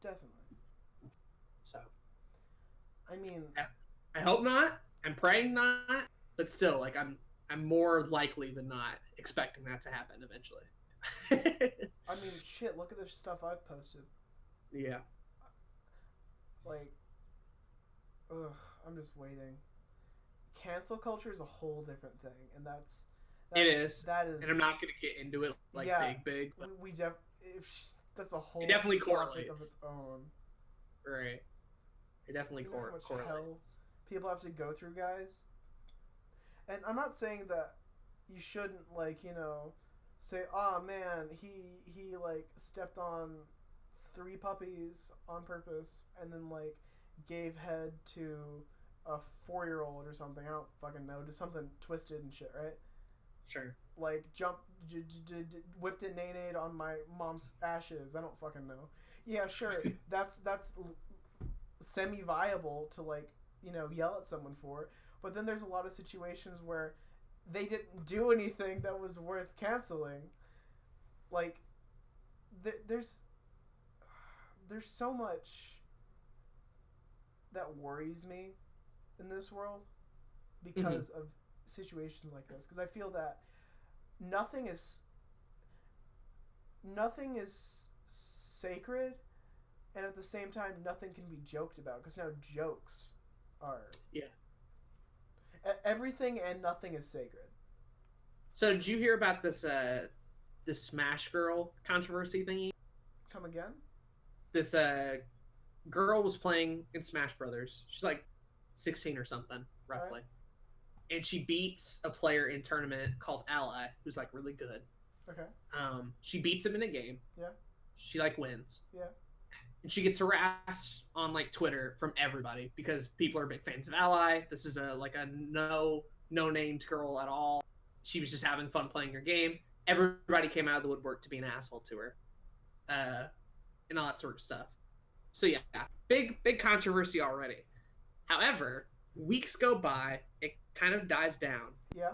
Definitely. So, I mean, I hope not. I'm praying not, but still, like, I'm more likely than not expecting that to happen eventually. I mean, shit, look at the stuff I've posted. Yeah. Like, ugh, I'm just waiting. Cancel culture is a whole different thing, and that's it is. That is, and I'm not gonna get into it like big. But that's a whole it definitely topic correlates of its own. Right. It definitely correlates. Hell people have to go through, guys. And I'm not saying that you shouldn't, like, say, oh man, he like stepped on 3 puppies on purpose and then, like, gave head to a 4-year-old or something. I don't fucking know. Just something twisted and shit, right? Sure. Like, whipped a nay-nay on my mom's ashes. I don't fucking know. Yeah, sure. that's semi-viable to, like, yell at someone for. But then there's a lot of situations where they didn't do anything that was worth canceling. Like, there's so much that worries me in this world because of situations like this. Because I feel that nothing is sacred, and at the same time, nothing can be joked about. Because now jokes are... Yeah. Everything and nothing is sacred. So did you hear about this Smash Girl controversy thingy? Come again? This girl was playing in Smash Brothers. She's like 16 or something, roughly. Right. And she beats a player in tournament called Ally, who's, like, really good. Okay. She beats him in a game. Yeah. She, like, wins. Yeah. And she gets harassed on, like, Twitter from everybody because people are big fans of Ally. This is a no no named girl at all. She was just having fun playing her game. Everybody came out of the woodwork to be an asshole to her, and all that sort of stuff. So yeah, big controversy already. However, weeks go by, it kind of dies down. Yeah.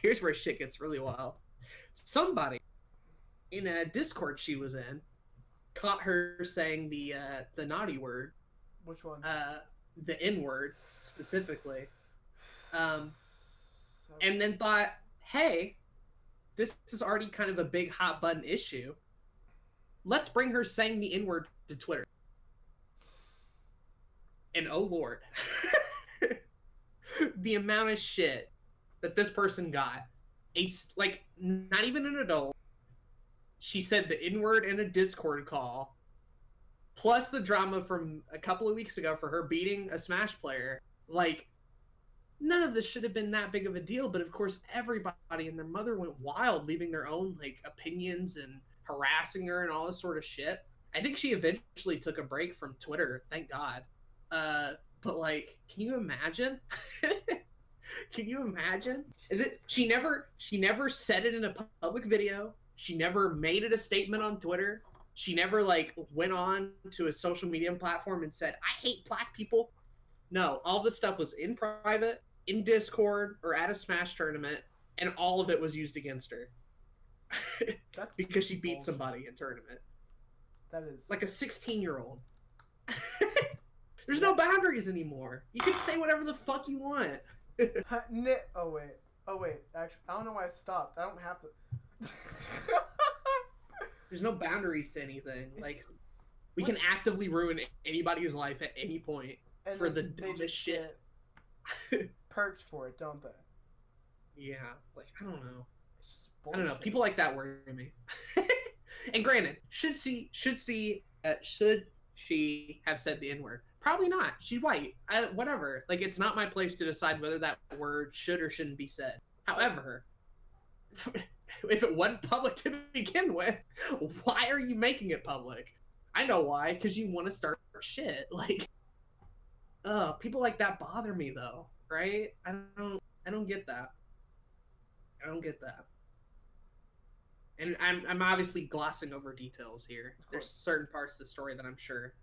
Here's where shit gets really wild. Somebody in a Discord she was in caught her saying the naughty word. Which one? The N word specifically. And then thought, hey, this is already kind of a big hot button issue. Let's bring her saying the N word to Twitter. And oh lord, the amount of shit that this person got. Like, not even an adult. She said the N word in a Discord call, plus the drama from a couple of weeks ago for her beating a Smash player. Like, none of this should have been that big of a deal, but of course everybody and their mother went wild, leaving their own like opinions and harassing her and all this sort of shit. I think she eventually took a break from Twitter, thank God. But like, can you imagine? Can you imagine? She never said it in a public video. She never made it a statement on Twitter. She never like went on to a social media platform and said, I hate black people. No, all this stuff was in private, in Discord, or at a Smash tournament, and all of it was used against her. That's because she beat bullshit. somebody in tournament. That is like a 16-year-old. There's no boundaries anymore. You can say whatever the fuck you want. Oh wait. Actually, I don't know why I stopped. I don't have to. There's no boundaries to anything. Like, we can actively ruin anybody's life at any point and for the dumbest shit. Perks for it, don't they? Yeah, like, I don't know. It's just I bullshit. don't know. People like that worry me. And granted, should she have said the N-word? Probably not. She's white. Whatever. Like, it's not my place to decide whether that word should or shouldn't be said. However, if it wasn't public to begin with, why are you making it public? I know why. Because you want to start shit. Like, people like that bother me though, right? I don't get that. I don't get that. And I'm obviously glossing over details here. There's certain parts of the story that I'm sure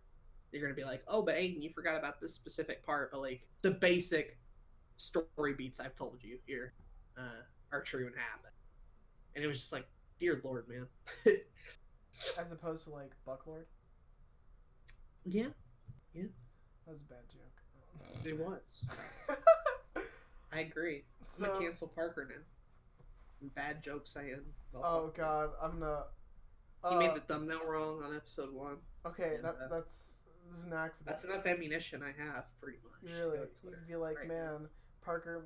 you're gonna be like, oh, but Aiden, you forgot about this specific part. But like, the basic story beats I've told you here are true and happen. And it was just like, dear Lord, man. As opposed to like Bucklord. Yeah. That was a bad joke. It was. I agree. I'm gonna cancel Parker now. Bad joke saying. Oh God, I'm not. He made the thumbnail wrong on episode 1. Okay, and, that's this is an accident. That's enough ammunition I have, pretty much. Really, you could be like, right, man, Parker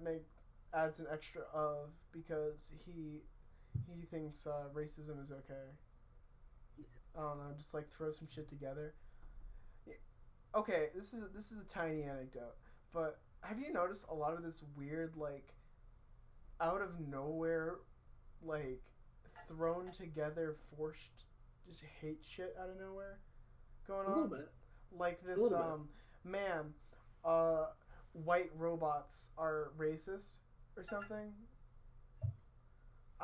adds an extra of because he thinks racism is okay. I don't know, just like throw some shit together. Okay, this is a tiny anecdote, but have you noticed a lot of this weird, like, out of nowhere, like, thrown together, forced, just hate shit out of nowhere going on? A little bit. Like this, man, white robots are racist or something.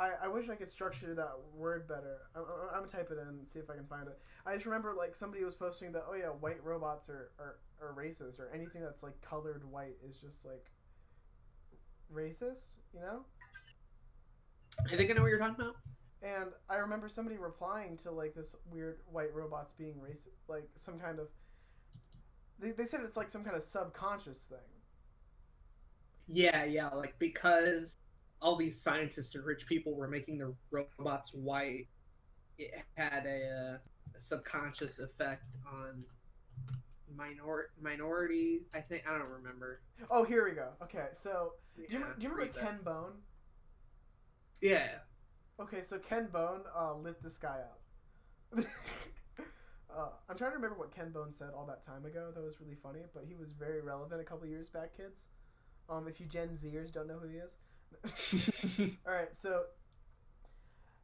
I wish I could structure that word better. I'm gonna type it in and see if I can find it. I just remember like somebody was posting that, oh yeah, white robots are racist, or anything that's like colored white is just like racist, you know? I think I know what you're talking about. And I remember somebody replying to like this weird white robots being racist, like some kind of. They said it's like some kind of subconscious thing. Yeah, like because all these scientists and rich people were making their robots white, it had a subconscious effect on minority. I think, I don't remember. Oh, here we go. Okay, so do you remember that. Ken Bone? Yeah. Okay, so Ken Bone lit this guy up. I'm trying to remember what Ken Bone said all that time ago. That was really funny, but he was very relevant a couple years back, kids. If you Gen Zers don't know who he is. Alright, so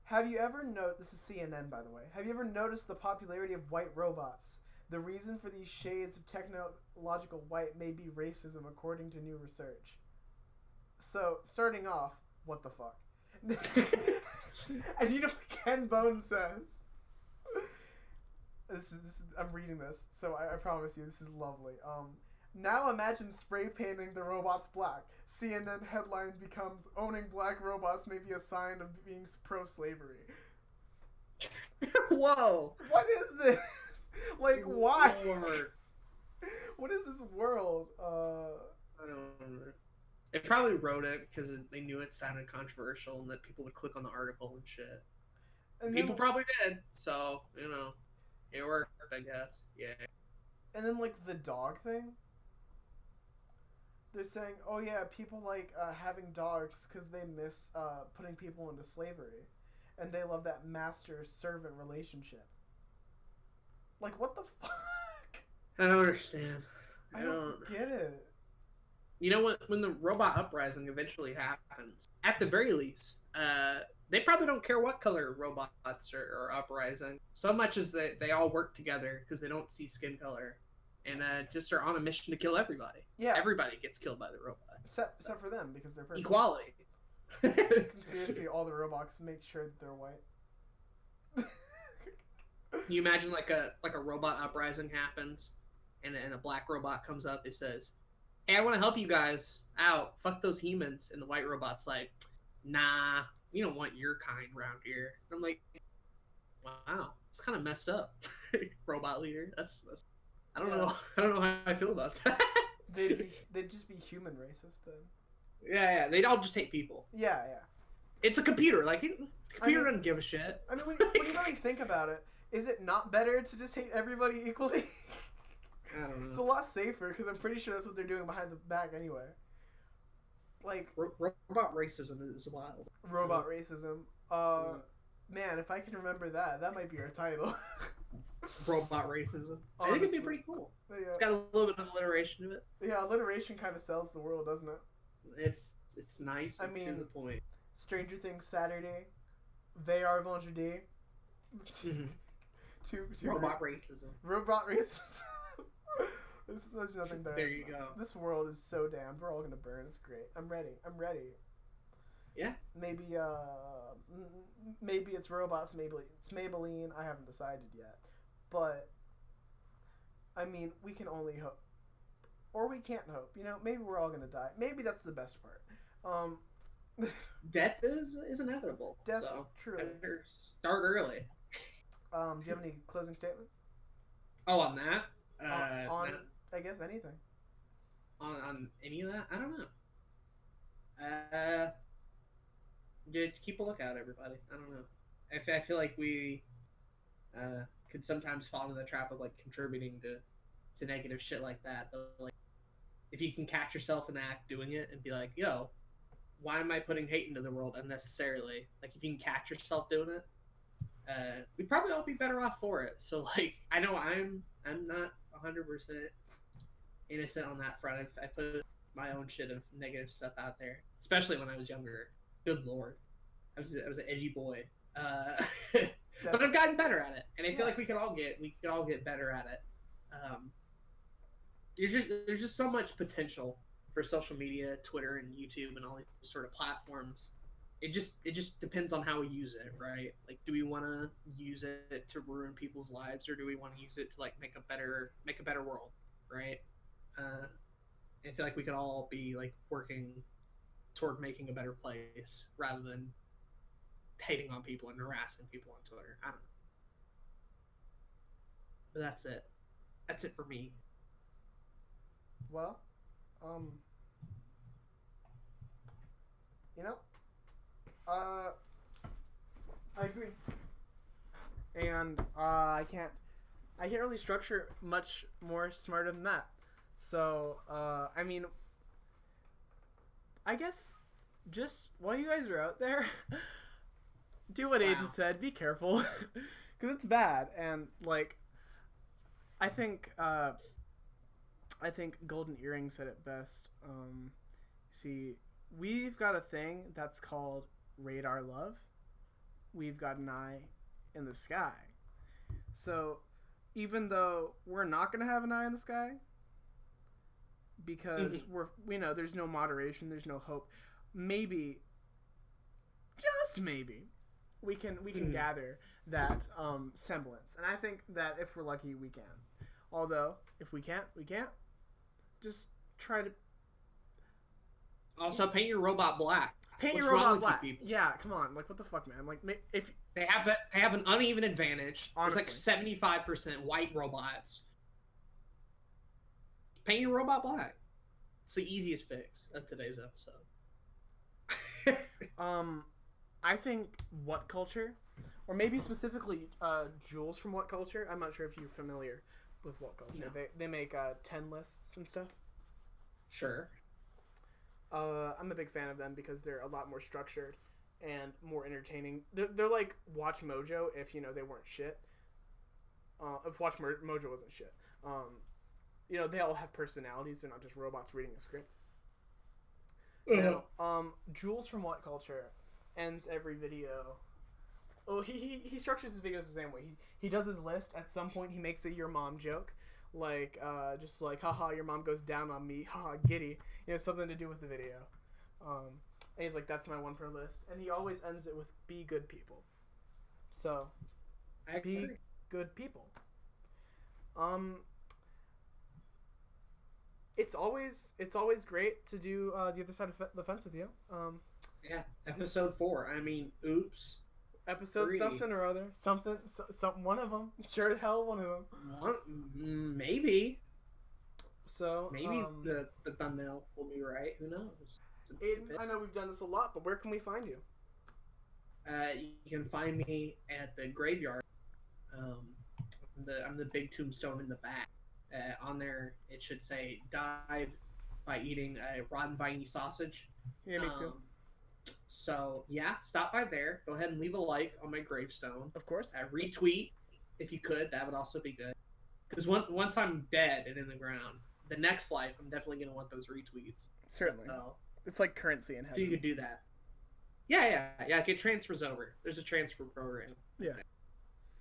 have you ever this is CNN, by the way. Have you ever noticed the popularity of white robots? The reason for these shades of technological white may be racism, according to new research. So, starting off, what the fuck? And you know what Ken Bone says? This is I'm reading this, so I promise you this is lovely. Now imagine spray painting the robots black. CNN headline becomes "Owning black robots may be a sign of being pro-slavery." Whoa! What is this? Like, why? Lord. What is this world? I don't know. They probably wrote it because they knew it sounded controversial and that people would click on the article and shit. And People then, probably did, so, you know, it worked, I guess. Yeah. and then like the dog thing. They're saying, oh yeah, people like having dogs because they miss putting people into slavery. And they love that master-servant relationship. Like, what the fuck? I don't understand. I don't get it. You know what? When the robot uprising eventually happens, at the very least, they probably don't care what color robots are uprising, so much as that they all work together because they don't see skin color, and just are on a mission to kill everybody. Yeah. Everybody gets killed by the robot. Except for them, because they're perfect. Equality. Conspiracy, all the robots make sure that they're white. Can you imagine like a robot uprising happens, and a black robot comes up and says, "Hey, I want to help you guys out. Fuck those humans." And the white robot's like, "Nah, we don't want your kind around here." I'm like, wow, it's kind of messed up, robot leader. That's I don't know. I don't know how I feel about that. They'd just be human racist then. Yeah, they'd all just hate people. Yeah. It's a computer. Like, the computer doesn't give a shit. I mean, when you really think about it, is it not better to just hate everybody equally? I don't know. It's a lot safer, because I'm pretty sure that's what they're doing behind the back anyway. Like, robot racism is wild. Robot racism. Man, if I can remember that might be our title. Robot racism. Honestly. I think it'd be pretty cool. Yeah. It's got a little bit of alliteration to it. Yeah, alliteration kind of sells the world, doesn't it? It's nice. I mean, to the point. Stranger Things Saturday. They are vendredi. Two Robot racism. Robot racism. There's nothing better. There you go. This world is so damned. We're all gonna burn. It's great. I'm ready. Yeah. Maybe it's robots. Maybe it's Maybelline. I haven't decided yet. But I mean, we can only hope, or we can't hope. You know, maybe we're all gonna die. Maybe that's the best part. Death is inevitable. Death, so truly. Better start early. Do you have any closing statements? Oh, on that? On I guess anything. On any of that? I don't know. Just keep a lookout, everybody. I don't know. I feel like we could sometimes fall into the trap of like contributing to negative shit like that. But, like, if you can catch yourself in the act doing it and be like, yo, why am I putting hate into the world unnecessarily? Like, if you can catch yourself doing it, we'd probably all be better off for it. So, like, I know I'm not 100% innocent on that front. I put my own shit of negative stuff out there, especially when I was younger. Good lord, I was an edgy boy. But I've gotten better at it, and I feel like we could all get better at it. There's just so much potential for social media, Twitter, and YouTube, and all these sort of platforms. It just depends on how we use it, right? Like, do we want to use it to ruin people's lives, or do we want to use it to like make a better world, right? I feel like we could all be like working toward making a better place rather than hating on people and harassing people on Twitter. I don't know. But that's it. That's it for me. Well, you know, I agree, and I can't really structure much more smarter than that. So, I mean, I guess just while you guys are out there, do what Aiden said. Be careful, because it's bad. And like, I think Golden Earring said it best. See, we've got a thing that's called radar love. We've got an eye in the sky. So, even though we're not gonna have an eye in the sky, because there's no moderation, there's no hope. Maybe, just maybe, we can gather that semblance, and I think that if we're lucky, we can. Although if we can't, we can't. Just try to. Also, paint your robot black. Paint What's your robot wrong with black. you people? Yeah, come on. Like, what the fuck, man? Like, if They have an uneven advantage. Honestly. There's like 75% white robots. Paint your robot black. It's the easiest fix of today's episode. I think What Culture, or maybe specifically Jules from What Culture. I'm not sure if you're familiar with What Culture. No. They make 10 lists and stuff. Sure. I'm a big fan of them because they're a lot more structured and more entertaining. They're like Watch Mojo if they weren't shit. If Watch Mojo wasn't shit. They all have personalities. They're not just robots reading a script. Jules from What Culture ends every video. Oh, he structures his videos the same way. He does his list. At some point, he makes a your mom joke. Like, just like, haha, your mom goes down on me. Haha, giddy. Something to do with the video. And he's like, that's my one per list. And he always ends it with, be good people. So, be good people. It's always great to do the other side of the fence with you. Yeah, episode 4. I mean, oops. Episode 3. something or other. Something, one of them. Sure as hell, one of them. Maybe. So, maybe the thumbnail will be right. Who knows? Aiden, I know we've done this a lot, but where can we find you? You can find me at the graveyard. I'm the big tombstone in the back. On there, it should say, died by eating a rotten viney sausage. Yeah, me too. So, yeah, stop by there. Go ahead and leave a like on my gravestone. Of course. Retweet, if you could. That would also be good. Because once I'm dead and in the ground, the next life, I'm definitely going to want those retweets. Certainly. So, it's like currency in heaven. so you could do that. Yeah. It transfers over. There's a transfer program. Yeah.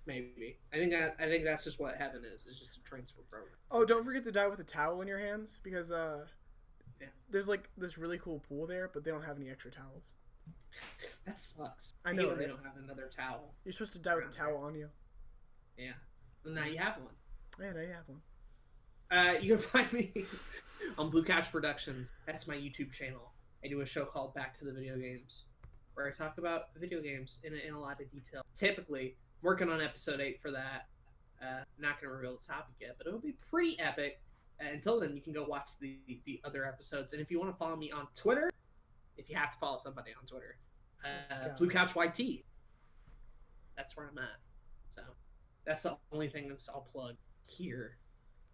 Maybe. I think that's just what heaven is. It's just a transfer program. Oh, don't forget to die with a towel in your hands because there's like this really cool pool there, but they don't have any extra towels. That sucks. I know, right? They don't have another towel. You're supposed to die with a towel on you. Yeah. Well, now you have one. Yeah, now you have one. You can find me on Blue Couch Productions. That's my YouTube channel. I do a show called Back to the Video Games, where I talk about video games in a lot of detail. Typically, I'm working on episode 8 for that. Not going to reveal the topic yet, but it'll be pretty epic. Until then, you can go watch the other episodes. And if you want to follow me on Twitter, if you have to follow somebody on Twitter, Blue Couch YT. That's where I'm at. So that's the only thing I'll plug here.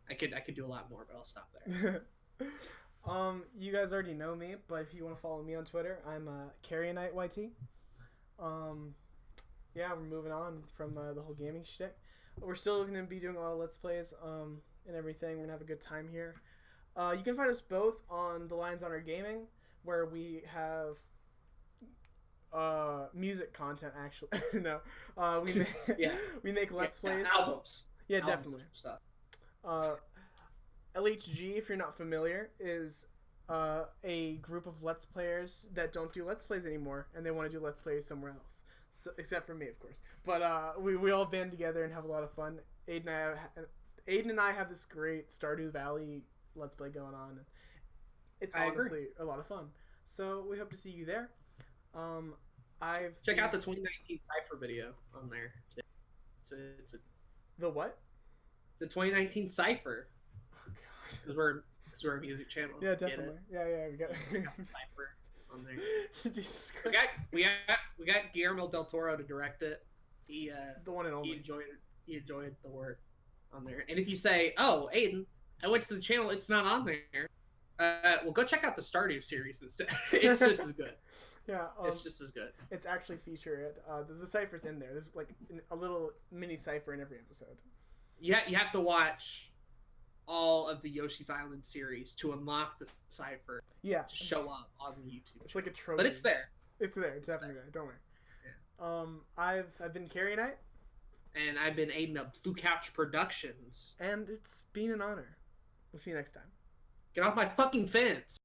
I could do a lot more, but I'll stop there. You guys already know me, but if you want to follow me on Twitter, I'm Karionyte YT. Yeah, we're moving on from the whole gaming shtick. We're still going to be doing a lot of Let's Plays and everything. We're going to have a good time here. You can find us both on The Lions Honor Gaming, where we have music content, actually. No. We make Let's Plays. Albums. Yeah, Albums definitely. Stuff. LHG, if you're not familiar, is a group of Let's Players that don't do Let's Plays anymore, and they want to do Let's Plays somewhere else. So, except for me, of course. But we all band together and have a lot of fun. Aiden and I have this great Stardew Valley Let's Play going on. It's honestly a lot of fun. So we hope to see you there. Check out the 2019 Cypher video on there. It's the what? The 2019 Cypher. Oh god. Because we're a music channel. Yeah, definitely. Yeah, we got Cypher on there. Jesus Christ. We got Guillermo del Toro to direct it. He the one and only. He enjoyed the work on there. And if you say, "Oh, Aiden, I went to the channel, it's not on there," well, go check out the Stardew series instead. It's just as good. Yeah, it's just as good. It's actually featured. The cipher's in there. There's like a little mini cipher in every episode. Yeah, you have to watch all of the Yoshi's Island series to unlock the cipher. Yeah, to show up on YouTube. It's like a trophy, but it's there. It's there. It's definitely there. Don't worry. Yeah. I've been Karionyte, and I've been Aiden of Blue Couch Productions, and it's been an honor. We'll see you next time. Get off my fucking fence.